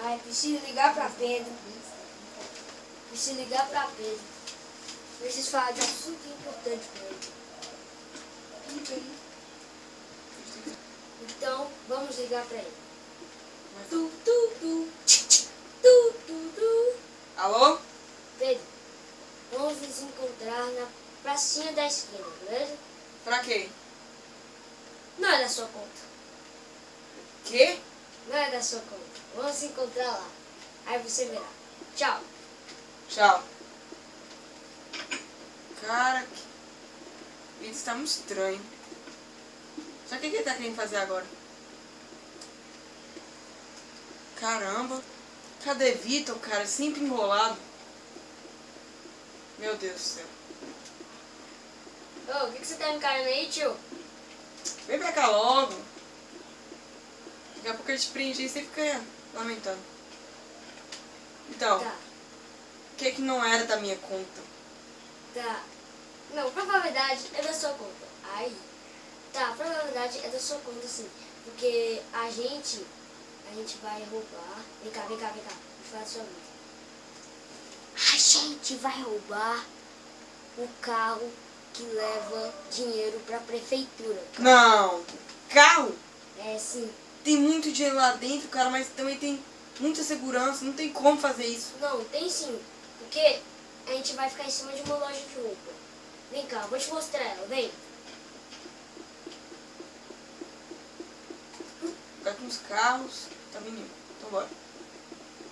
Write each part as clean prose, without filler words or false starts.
Aí preciso ligar pra Pedro. Preciso ligar pra Pedro. Preciso falar de um assunto importante pra ele. Então, vamos ligar pra ele. Tu, tu, tu. Tu, tu, tu. Alô? Pedro, vamos nos encontrar na pracinha da esquina, beleza? Pra quê? Não é da sua conta. Quê? Não é da sua conta. Vamos se encontrar lá. Aí você verá. Tchau. Tchau. Cara, isso tá muito estranho. Só que o que ele tá querendo fazer agora? Caramba. Cadê Vitor, cara? Sempre enrolado. Meu Deus do céu. Ô, o que você tá encarando aí, tio? Vem pra cá logo. Daqui a pouco ele te prende e você fica lamentando. Então, Tá, o que não era da minha conta? tá. Não, provavelmente é da sua conta. Aí. Tá, provavelmente é da sua conta sim. Porque a gente vai roubar. Vem cá, vem cá, vem cá. Vou falar da sua vida. A gente vai roubar o carro que leva dinheiro pra prefeitura. Não. Carro? É sim. Tem muito dinheiro lá dentro, cara, mas também tem muita segurança. Não tem como fazer isso. Não, tem sim. Porque a gente vai ficar em cima de uma loja de roupa. Vem cá, vou te mostrar ela, vem. Ficar com os carros. Tá vendo? Então bora.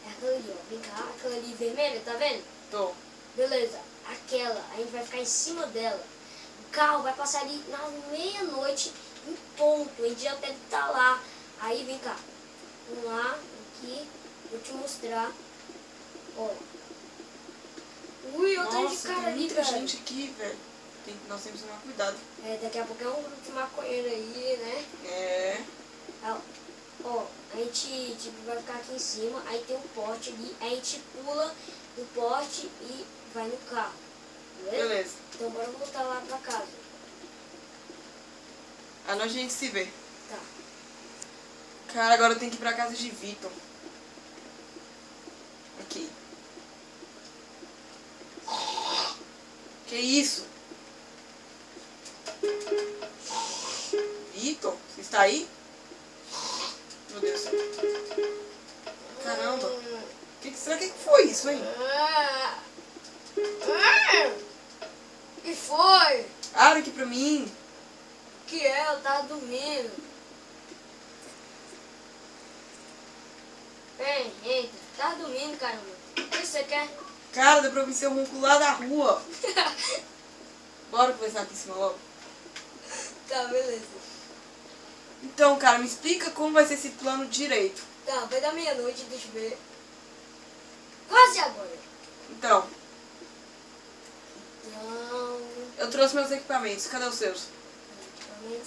É aquela ali, ó. Vem cá, aquela ali vermelha, tá vendo? Tô. Beleza, aquela, a gente vai ficar em cima dela. O carro vai passar ali na meia-noite em ponto. A gente já deve estar lá. Aí vem cá. Vamos lá, aqui. Vou te mostrar. Ó. Ui, eu tô de Nossa, cara tem ali, muita cara. gente aqui, velho. Nós temos que tomar cuidado. É, daqui a pouco é um grupo de maconheiro aí, né? É. Ó, a gente tipo, vai ficar aqui em cima, aí tem um pote ali, aí a gente pula no pote e vai no carro. Beleza? Beleza. Então bora voltar lá pra casa. À noite a gente se vê. Tá. Cara, agora eu tenho que ir pra casa de Vitor. Aqui. Que isso? Vitor? Você está aí? Meu Deus do céu. Caramba. Será que foi isso, hein? Que foi? Abre aqui pra mim. Que é? Eu tava dormindo. Vem, entra. Tava dormindo, caramba. O que você quer? Cara, deu pra ouvir seu ronco lá da rua. Bora conversar aqui em cima logo. Tá, beleza. Então, cara, me explica como vai ser esse plano direito. Tá, vai dar meia-noite, deixa eu ver. Quase agora. Então, Então, eu trouxe meus equipamentos. Cadê os seus?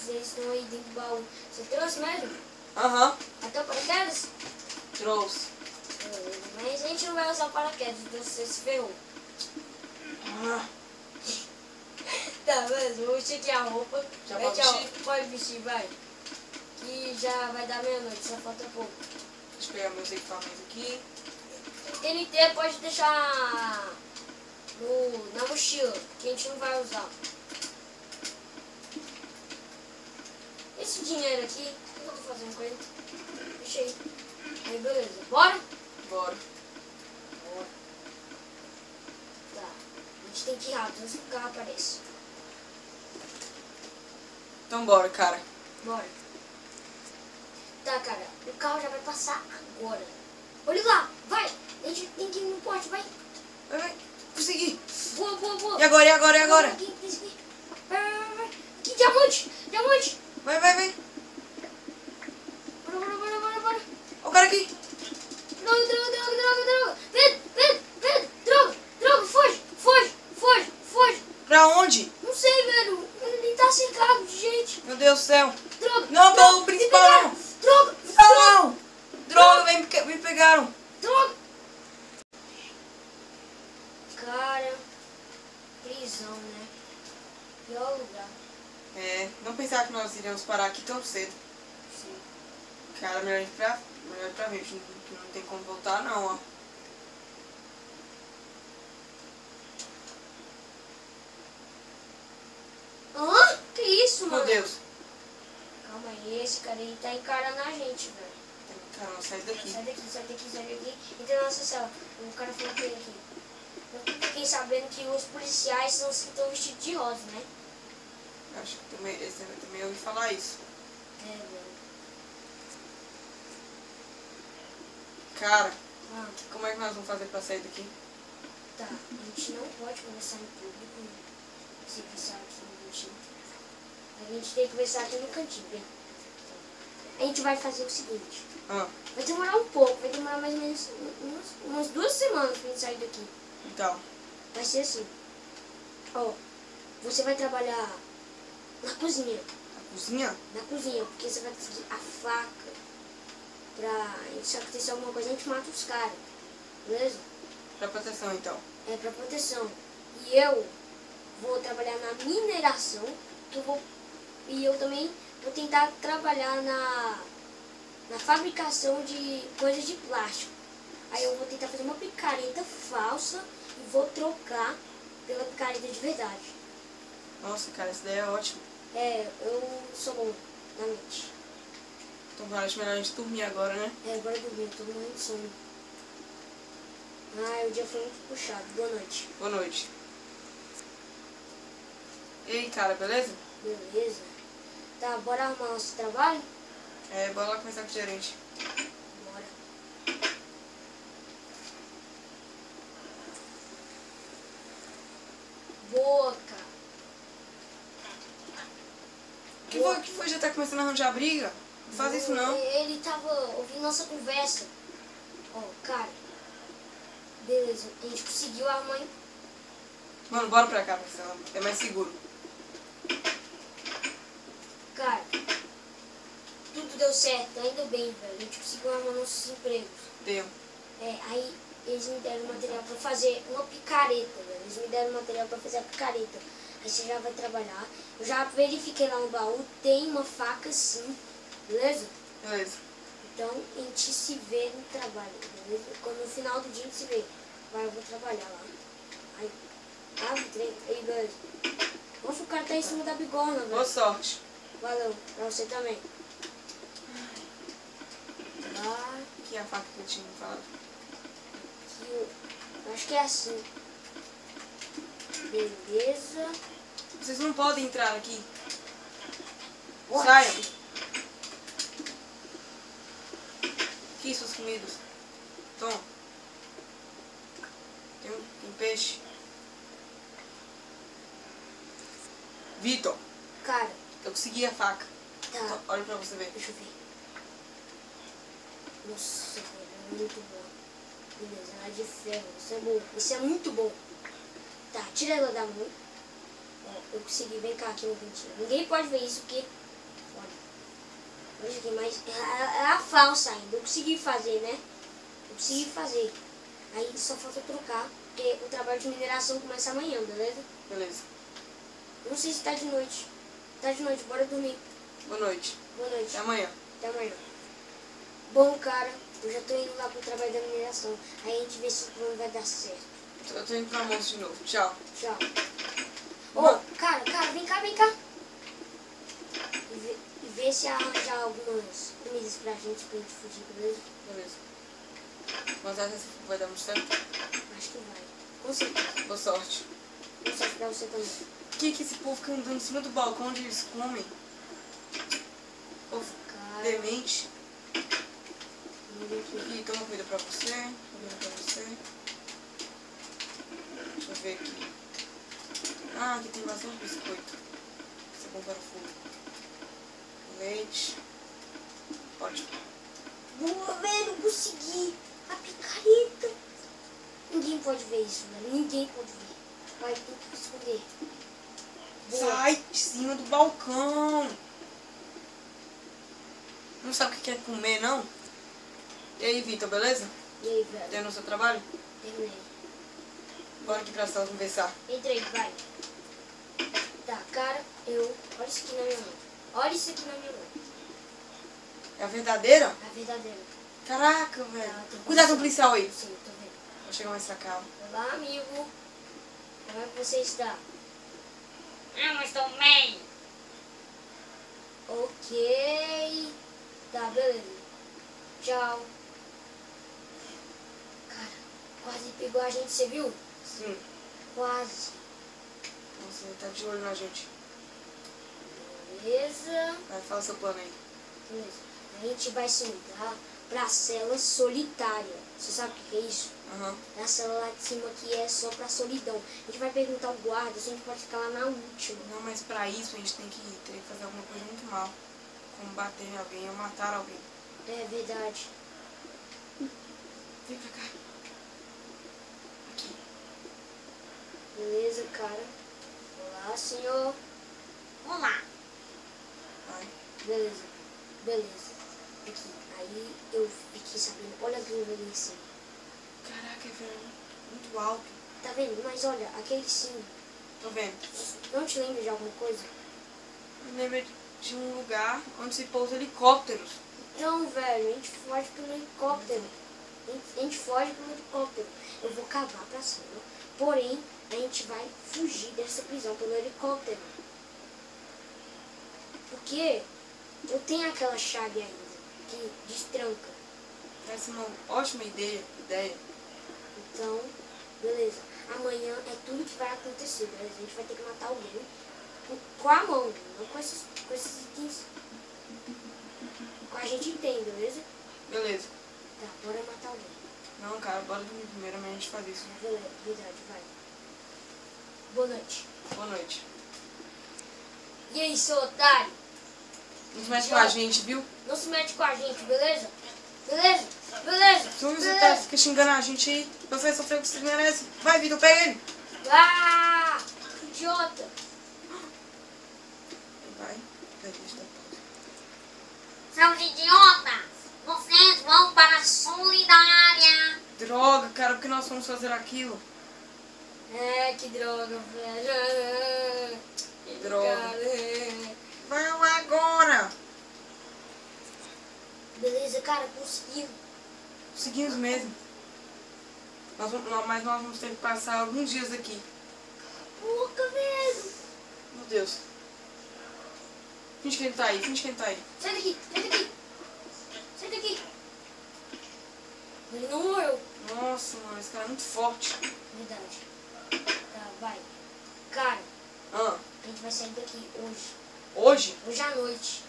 eles estão aí dentro do baú. Você trouxe mesmo? Aham, Até o paraquedas? trouxe. Mas a gente não vai usar o paraquedas, então você se ferrou. Ah, Tá, beleza, vou vestir aqui a roupa. Já Mete pode a vestir? roupa, pode vestir, vai. Que já vai dar meia-noite, só falta pouco. deixa eu pegar meus equipamentos aqui. TNT pode deixar na mochila, que a gente não vai usar. Esse dinheiro aqui, o que eu tô fazendo com ele? Deixa aí. Aí, beleza. Bora? Bora. Tá. A gente tem que ir rápido antes que o carro apareça. Então bora, cara. Bora. Tá, cara. O carro já vai passar agora. Olha lá. Vai. A gente tem que ir no pote, vai. Vai, vai. Consegui. Boa, boa, boa. E agora, e agora, e agora? Aqui, aqui. Vai, vai, vai, vai. Aqui, diamante. Diamante. Vai, vai, vai. Bora, bora, bora, bora, bora. Ó o cara aqui. Droga, droga, droga, droga, droga. Vem, vem, vem. Droga, droga. Foge, foge, foge, foge. Pra onde? Não sei, velho. Ele tá cercado de gente. Meu Deus do céu. Droga. Não, droga, não, o principal não. Droga, Não, não. Droga, me pegaram. droga. Cara, prisão, né? Pior lugar. É, não pensava que nós iríamos parar aqui tão cedo. Sim. Cara, melhor pra ver, não tem como voltar não, ó. Hã? Que isso, mano? Meu Deus. Calma aí, esse cara aí tá encarando a gente, velho. Caramba, sai daqui. Sai daqui, sai daqui, sai daqui. Entra na nossa cela. O cara falou que ele aqui. Eu fiquei sabendo que os policiais são os que estão vestidos de rosa, né? Acho que também ouvi falar isso. É, velho. Cara, Ah, como é que nós vamos fazer pra sair daqui? tá. A gente não pode conversar em público, né? Se pensar aqui no cantinho. A gente tem que conversar aqui no cantinho, né? A gente vai fazer o seguinte. Ah, Vai demorar um pouco, vai demorar mais ou menos umas 2 semanas pra gente sair daqui. então. Vai ser assim. Ó, você vai trabalhar na cozinha. A cozinha? Na cozinha, porque você vai conseguir a faca pra, se acontecer alguma coisa, a gente mata os caras. Beleza? Pra proteção, então. É pra proteção. E eu vou trabalhar na mineração, e eu também vou tentar trabalhar na fabricação de coisas de plástico. Aí eu vou tentar fazer uma picareta falsa e vou trocar pela picareta de verdade. Nossa, cara, essa ideia é ótima. É, eu sou bom na mente. Então acho melhor a gente dormir agora, né? É, agora eu dormi, tô morrendo de sono. Ai, o dia foi muito puxado. Boa noite. Boa noite. E aí, cara, beleza? Beleza. Tá, bora arrumar nosso trabalho? É, bora lá conversar com o gerente. Bora. Boa, cara. Que foi? Já tá começando a arranjar briga? Não faz isso não. Ele tava ouvindo nossa conversa. Ó, cara. Beleza, a gente conseguiu arrumar. Mano, bora pra cá, porque é mais seguro. Cara, tudo deu certo, ainda bem, velho. A gente conseguiu arrumar nossos empregos. Deu. É, aí eles me deram material pra fazer uma picareta, velho. Eles me deram material pra fazer a picareta. Aí você já vai trabalhar. Eu já verifiquei lá no baú, tem uma faca sim, beleza? Beleza. Então a gente se vê no trabalho, beleza? Quando no final do dia a gente se vê. Vai, eu vou trabalhar lá. Aí, abre o trem. Aí, beleza. Nossa, o cara tá em cima da bigorna, Boa velho. sorte. Valeu, pra você também. Lá, Aqui é a faca que eu tinha falado. aqui, eu acho que é assim. Beleza. Vocês não podem entrar aqui. Ótimo. Saiam. Aqui, suas comidas. Toma. Tem peixe. Vitor, Cara, eu consegui a faca. tá. Olha pra você ver. Deixa eu ver. Nossa, velho, é muito bom. Beleza, ela é de ferro. Isso é bom. Isso é muito bom. Tá, tira ela da mão. Ó, eu consegui. Vem cá aqui no cantinho. Ninguém pode ver isso porque... Olha. Olha isso aqui, mas é a falsa ainda. Eu consegui fazer, né? Eu consegui fazer. Aí só falta trocar, porque o trabalho de mineração começa amanhã, beleza? Beleza. Não sei se tá de noite. Tá de noite, bora dormir. Boa noite. Boa noite. Até amanhã. Até amanhã. Bom, cara, eu já tô indo lá pro trabalho da mineração. Aí a gente vê se o plano vai dar certo. Eu tô indo pro almoço de novo. Tchau. Tchau. Ô, Não. cara, vem cá, vem cá. E vê se arranjar algumas comidas pra gente fugir, beleza? Beleza. Mas essa vai dar muito certo? Acho que vai. Com certeza. Boa sorte. Com certeza pra você também. Por que esse povo fica andando em cima do balcão onde eles comem? Povo Cara, demente. vamos ver aqui. Aqui, toma comida pra você. Comida pra você. Deixa eu ver aqui. Ah, aqui tem bastante biscoito. Isso é bom para o fogo. Leite. Ótimo. Boa, velho, consegui. A picareta. Ninguém pode ver isso, velho. Ninguém pode ver. Vai, tem que esconder. Boa. Sai de cima do balcão. Não sabe o que quer comer, não? E aí, Vitor, beleza? E aí, velho? Tem no seu trabalho? Terminei. Bora aqui pra sala conversar. Entrei, vai. Tá, cara, olha isso aqui na minha mão. Olha isso aqui na minha mão. É a verdadeira? A verdadeira. Caraca, velho. Tá, tô Cuidado com o pensando. policial aí. Sim, tô vendo. Vou chegar mais pra cá. Olá, amigo. Como é que você está? Eu estou bem. Ok. Tá, beleza. Tchau. Cara, quase pegou a gente, você viu? Sim. Quase. Nossa, ele tá de olho na gente. Beleza. Vai, fala seu plano aí. Beleza. A gente vai se mudar pra cela solitária. Você sabe o que é isso? Aham. É a cela lá de cima que é só pra solidão. A gente vai perguntar ao guarda se a gente pode ficar lá na última. Não, mas pra isso a gente teria que fazer alguma coisa muito mal. Como bater em alguém ou matar alguém. É verdade. Vem pra cá. Aqui. Beleza, cara. Olá, senhor. Olá. Vai. Beleza. Beleza. Aqui. Aí eu fiquei sabendo. Olha aquilo ali em cima. Caraca, velho. Muito alto. Tá vendo? Mas olha, aquele símbolo. Tô vendo. Não te lembra de alguma coisa? Me lembra de um lugar onde se pousa helicópteros. Então, velho, a gente foge pelo helicóptero. A gente foge pelo helicóptero. Eu vou cavar pra cima. Porém, a gente vai fugir dessa prisão pelo helicóptero. Porque eu tenho aquela chave ainda que destranca. Parece uma ótima ideia. Então, beleza. Amanhã é tudo que vai acontecer, beleza? A gente vai ter que matar alguém com a mão, não com esses itens. Com a gente entende, beleza? Beleza. Tá, bora matar alguém. Não, cara, bora dormir primeiro, mas a gente faz isso. Beleza, verdade, vai. Boa noite. Boa noite. E aí, seu otário? Não se mexe com a gente, viu? Não se mete com a gente, beleza? Beleza? Beleza? Se você Beleza? fica xingando a gente aí, você vai sofrer o que você merece. Vai, Vitor, pega ele. Ah! Idiota! Vai. Deixa eu Seus idiotas. Vocês vão para a solidária. Droga, cara, por que nós fomos fazer aquilo? É, que droga, velho. Que droga. Cara. Vamos agora. Beleza, cara, conseguimos. Conseguimos mesmo. Mas nós vamos ter que passar alguns dias aqui. Porca, velho. Meu Deus. Finge que ele tá aí, finge que ele tá aí. Sai daqui, sai daqui. Sai daqui. Ele não morreu. Nossa, mano, esse cara é muito forte. Verdade. Tá, vai. Cara, Ah, a gente vai sair daqui hoje. hoje? Hoje à noite.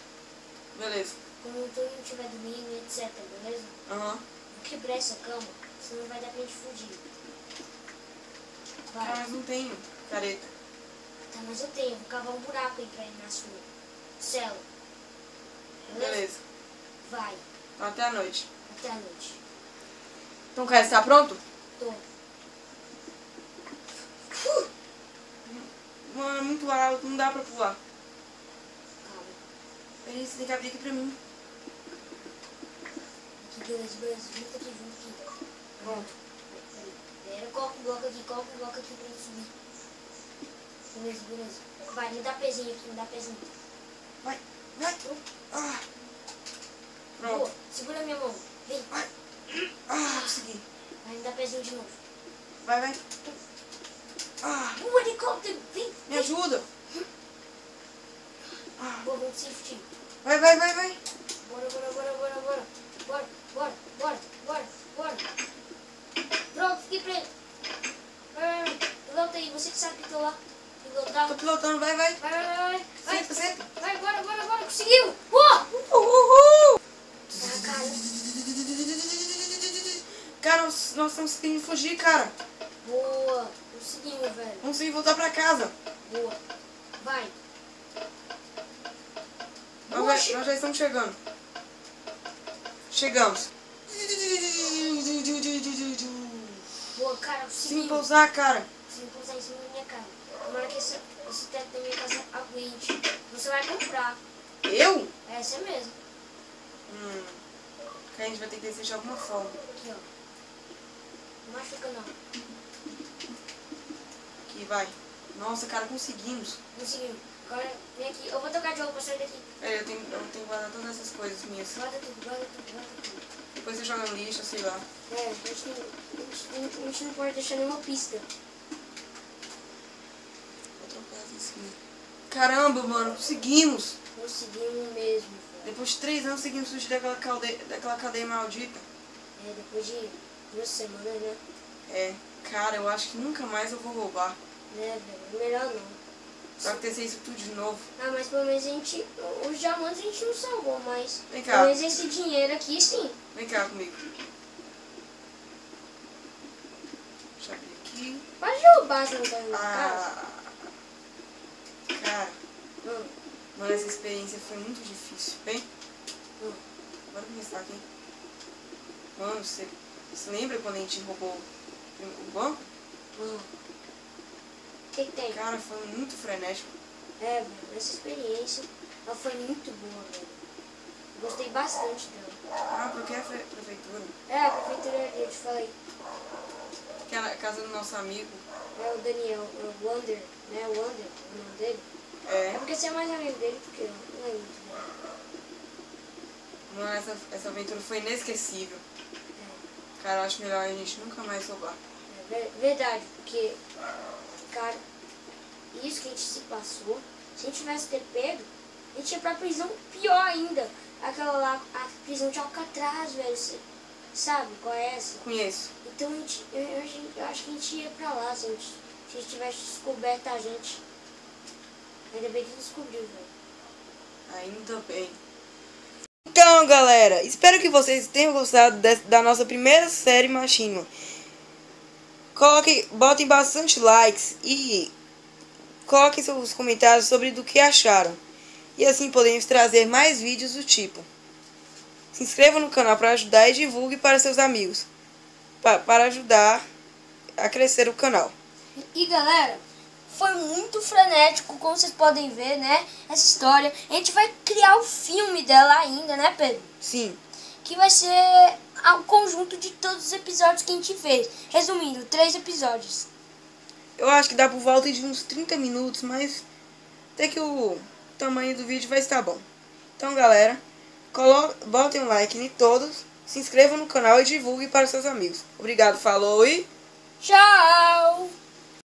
Beleza. Quando todo mundo estiver dormindo, etc, beleza? Aham. Vou quebrar essa cama, senão não vai dar pra gente fugir. Cara, Vai. mas não tenho careta. Tá, mas eu tenho. Vou cavar um buraco aí pra ir na sua cela. Beleza? Beleza. Vai. Então até a noite. Até a noite. Então, cara, você tá pronto? Tô. Mano, é muito alto, não dá pra pular. Calma. Peraí, você tem que abrir aqui pra mim. Aqui, beleza, beleza. Junta aqui, junta aqui. Pronto. Peraí. Pera, coloca o bloco aqui pra gente subir. Beleza, beleza. Vai, me dá pezinho aqui, me dá pezinho. Vai, vai. Ah. Boa, Pronto. segura minha mão. Vem. Vai. Ah, consegui. Vai, me dá pezinho de novo. Vai, vai. Ah, Um helicóptero, vem. me ajuda. Ah, Boa, vamos safety. vai, vai, vai, vai. Bora, bora, bora, bora, bora. Bora, bora, bora, bora, bora. Pronto, fiquei preso. Vai. Pilota aí, você que sabe pilotar. Pilotar. Tô pilotando, vai, vai. Vai, vai, vai. Vai, Senta, senta. vai, bora, bora, bora. Conseguiu. Boa. Uhul. Ah, cara. Cara, nós estamos conseguindo fugir, cara. Boa. Conseguimos, velho. Vamos conseguir voltar pra casa. Boa. Vai. Nós já estamos chegando. Chegamos. Boa, cara, Sem conseguimos. pousar, cara. Sem pousar em cima da minha cara. Tomara que esse teto da minha casa aguente. Você vai comprar. Eu? É você mesmo. Que a gente vai ter que descer de alguma forma. Aqui, ó. Não machuca, não. Aqui, vai. Nossa, cara, conseguimos. Conseguimos. Agora, vem aqui. Eu vou trocar de roupa, sai daqui. Eu tenho que guardar todas essas coisas minhas. Guarda tudo, guarda tudo, guarda tudo. Depois você joga no lixo, sei lá. É, a gente não pode deixar nenhuma pista. Vou trocar assim. Caramba, mano, conseguimos! Conseguimos mesmo, velho. Depois de 3 anos seguimos fugir daquela cadeia maldita. É, depois de 2 semanas, né? É, cara, eu acho que nunca mais eu vou roubar. Né, velho? Melhor não. Pra acontecer isso tudo de novo. Ah, mas pelo menos os diamantes a gente não salvou, mas Vem cá. pelo menos esse dinheiro aqui, sim. Vem cá comigo. Deixa eu abrir aqui. Pode roubar essa lanterna na casa. Cara, Hum, mano, essa experiência foi muito difícil. Vem, hum. bora começar aqui. Mano, você lembra quando a gente roubou o banco? O que tem? Cara, foi muito frenético. É, velho, essa experiência ela foi muito boa, velho. Gostei bastante dela. Ah, porque é a prefeitura. É, a prefeitura ali, eu te falei. Que é a casa do nosso amigo. É o Daniel, o Wander, né? O Wander, o nome dele. É É, porque você é mais amigo dele porque eu não lembro muito dele. mano, essa aventura foi inesquecível. É. Cara, eu acho melhor a gente nunca mais roubar. É verdade, porque, cara, isso que a gente se passou, se a gente tivesse ter pego, a gente ia pra prisão pior ainda. Aquela lá, a prisão de Alcatraz, velho, você sabe qual é essa? Conheço. Então eu acho que a gente ia pra lá se a gente tivesse descoberto a gente. Ainda bem que descobriu, velho. Ainda bem. Então, galera, espero que vocês tenham gostado da nossa primeira série Machinima. Botem bastante likes e coloquem seus comentários sobre do que acharam. E assim podemos trazer mais vídeos do tipo. Se inscreva no canal para ajudar e divulgue para seus amigos. Para ajudar a crescer o canal. E galera, foi muito frenético, como vocês podem ver, né? Essa história. A gente vai criar o filme dela ainda, né, Pedro? Sim. Que vai ser o conjunto de todos os episódios que a gente fez. Resumindo, 3 episódios. Eu acho que dá por volta de uns 30 minutos, mas até que o tamanho do vídeo vai estar bom. Então, galera, botem um like em todos, se inscrevam no canal e divulguem para seus amigos. Obrigado, falou e... Tchau!